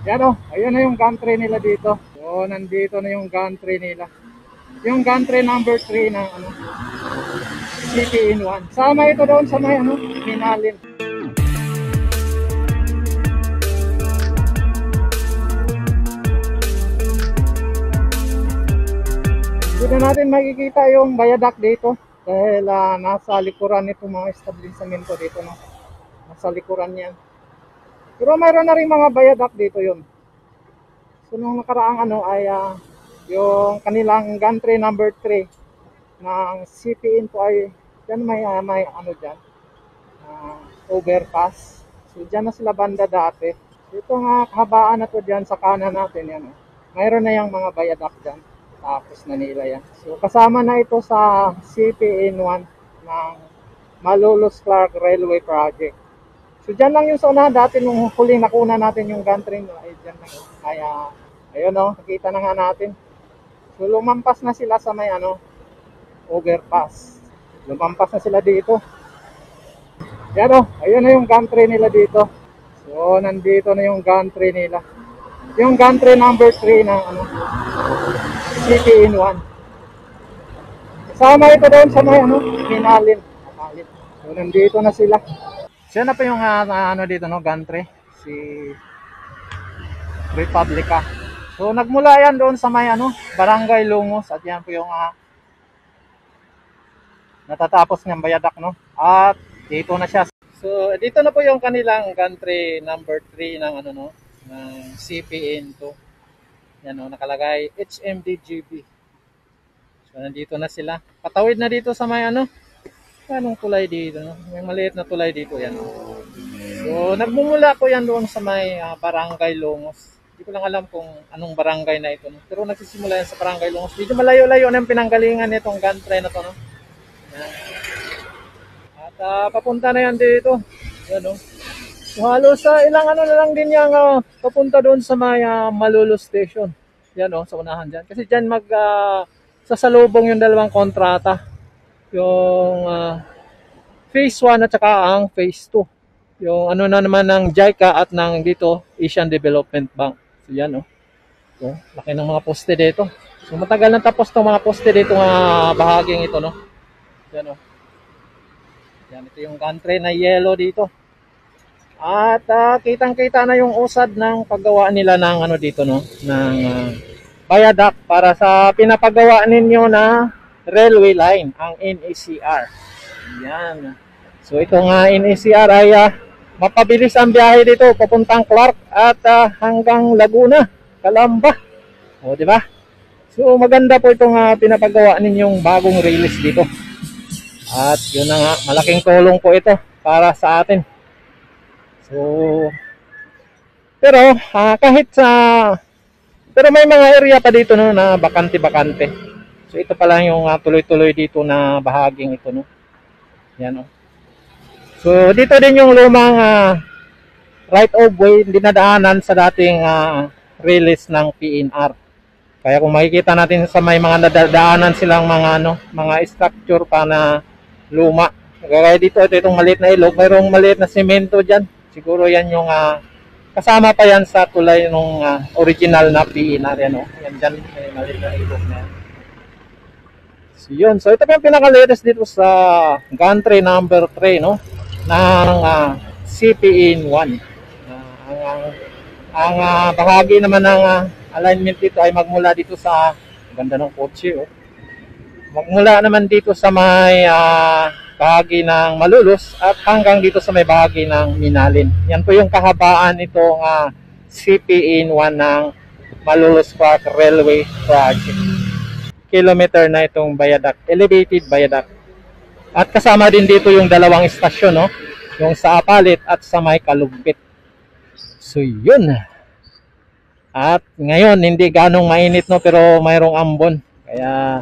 Yan o, ayun na yung gantry nila dito. So, nandito na yung gantry nila. Yung gantry number 3 ng ano, City in 1. Sama ito doon sa may ano, Minalin. Dito natin makikita yung viaduct dito dahil nasa likuran nito mga establishmento dito, no. Nasa likuran yan. Pero mayroon na rin mga viaduct dito yun. So nung nakaraang ano ay yung kanilang gantry number 3 ng CP Info ay dyan may ano dyan, overpass. So dyan na sila banda dati. Ito nga kahabaan na to dyan sa kanan natin yan. Mayroon na yung mga viaduct dyan. Tapos na nila yan. So kasama na ito sa CPN1 ng Malolos Clark Railway Project. So dyan lang yung sa una dati nung huling nakuna natin yung gantry ay dyan lang. Kaya ayun o, nakita na nga natin. So lumampas na sila sa may ano, overpass. Lumampas na sila dito. Yan o, ayun na yung gantry nila dito. So nandito na yung gantry nila. Yung gantry number 3 ng ano, City in 1. Kasama ito doon sa may ano, Minalin. So nandito na sila. Siya na pa yung ano dito, no, gantry, si Republica. So nagmula yan doon sa may ano, Barangay Lungos at yan po yung natatapos ng viaduct, no. At dito na siya. So dito na po yung kanilang gantry number 3 ng ano, no, ng CPN2. Yan, no, nakalagay HMDGB. So nandito na sila. Patawid na dito sa may ano, anong tulay dito, no? May maliit na tulay dito yan. So nagmumula po yan doon sa may Barangay Lungos. Hindi ko lang alam kung anong barangay na ito, no? Pero nagsisimula yan sa Barangay Lungos. Medyo malayo-layo na yung pinanggalingan nitong gantry na to, no? Yan. At papunta na yan dito. Yan, no? So halos ilang ano na lang din yung papunta doon sa may Malolos Station. Yan, no? Sa unahan dyan. Kasi dyan sasalubong yung dalawang kontrata. Yung phase 1 at saka ang phase 2. Yung ano na naman ng JICA at ng dito Asian Development Bank. So yan, oh. So, laki ng mga poste dito. So matagal na tapos tong mga poste dito nga bahaging ito, no. Yan, oh. Yan, ito yung gantry na yellow dito. At kitang-kita na yung usad ng paggawa nila ng ano dito, no, ng viaduct para sa pinapagawa ninyo na railway line, ang NECR. Yan. So ito nga NECR ay mapabilis ang biyahe dito papuntang Clark at hanggang Laguna, Calamba. O, di ba? So maganda po itong pinapagawa ninyong bagong release dito. At yun na nga, malaking tulong po ito para sa atin. So pero pero may mga area pa dito, no, na bakante-bakante. So ito pa lang yung tuloy-tuloy dito na bahaging ito, no. Yan, oh. So dito din yung lumang right of way dinadaanan sa dating release ng PNR. Kaya kung makikita natin sa may mga nadadaanan silang mga structure pa na luma. Kaya dito itong maliit na ilog, mayroong maliit na semento diyan. Siguro yan yung kasama pa yan sa tulay ng original na PNR, yan, oh. Yan dyan, may maliit na ilog na yan. So yun, so ito pa yung pinaka-latest dito sa gantry number 3, no, ng CPN1. Ang bahagi naman ng alignment dito ay magmula dito sa ganda ng kotse, oh. Magmula naman dito sa may bahagi ng Malolos at hanggang dito sa may bahagi ng Minalin. Yan po yung kahabaan itong CPN1 ng Malolos Clark Railway Project. Kilometer na itong viaduct, elevated viaduct. At kasama din dito yung dalawang istasyon, no? Yung sa Apalit at sa may Kalumpit. So yun. At ngayon hindi ganong mainit, no, pero mayroong ambon. Kaya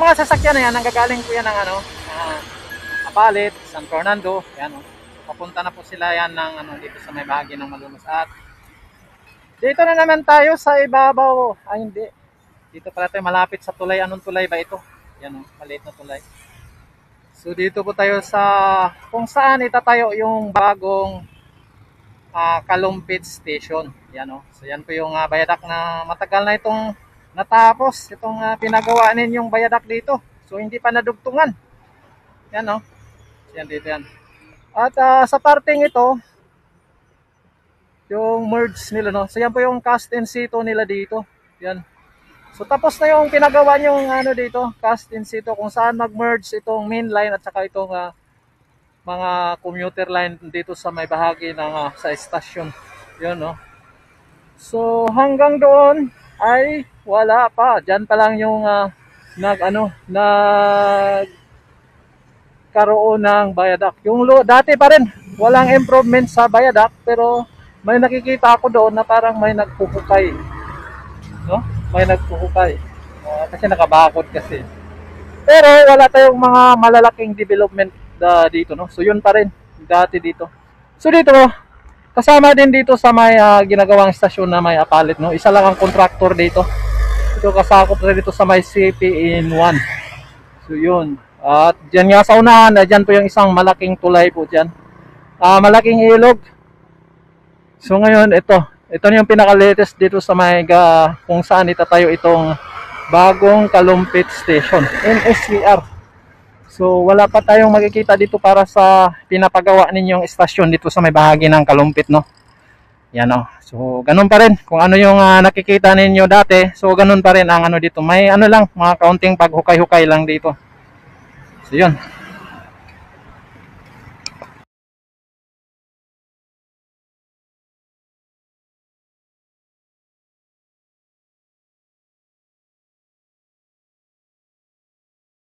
mga sasakyan na yan, nanggagaling po yan ng Apalit, San Fernando, yan papunta na po sila yan ng dito sa may bahagi ng Malolos. At dito na naman tayo sa ibabaw. Ay hindi. Dito pala tayo malapit sa tulay. Anong tulay ba ito? Yan maliit na tulay. So dito po tayo sa kung saan itatayo yung bagong Kalumpit Station. Yan So yan po yung bayadak na matagal na itong natapos. Itong pinagawa ninyong bayadak dito. So hindi pa nadugtungan. Yan Yan dito yan. At sa parting ito, yung merge nila So yan po yung cast in situ nila dito. Yan. So tapos na yung pinagawa yung dito, cast in situ kung saan mag-merge itong main line at saka itong mga commuter line dito sa may bahagi ng sa station. Yun So hanggang doon ay wala pa. Diyan pa lang yung karoon ng viaduct. Yung dati pa rin, walang improvement sa viaduct, pero may nakikita ako doon na parang may nagpupukay. May nagpupukay. Kasi nakabakod kasi. Pero wala tayong mga malalaking development dito, So yun pa rin, dati dito. So dito, kasama din dito sa may ginagawang estasyon na may Apalit, Isa lang ang contractor dito. Ito kasakop na dito sa may CPN1. So yun. At dyan nga sa unahan, dyan po yung isang malaking tulay po dyan. Malaking ilog. So ngayon, ito na yung pinaka-latest dito sa may kung saan itatayo itong bagong Kalumpit Station, NSVR. So wala pa tayong makikita dito para sa pinapagawa ninyong estasyon dito sa may bahagi ng Kalumpit, Yan So ganun pa rin kung ano yung nakikita ninyo dati. So ganun pa rin ang dito. May lang, mga kaunting paghukay-hukay lang dito. So yun.